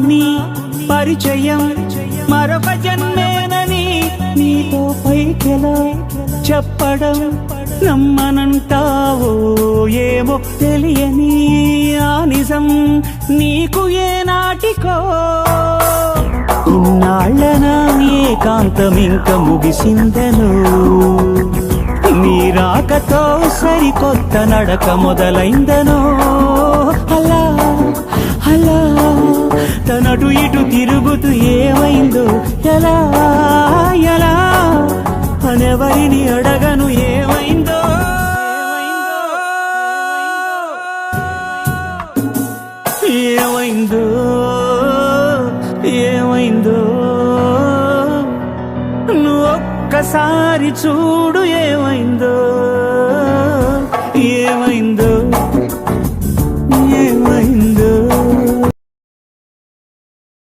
నీ పరిచయం మరొక జన్మేనని నీతో పైకెలా చెప్పడం నమ్మనంటావో ఏమో తెలియని ఆ నిజం నీకు ఏనాటికో ఇన్నాళ్ళనా ఏకాంతం ఇంక ముగిసిందను నీ రాకతో సరికొత్త నడక మొదలైందనో అలా అలా తనటు ఇటు తిరుగుతూ ఏమైందో ఎలా ఎలా అనెవరిని అడగను ఏమైందో ఏమైందో ఏమైందో నువ్వు ఒక్కసారి చూడు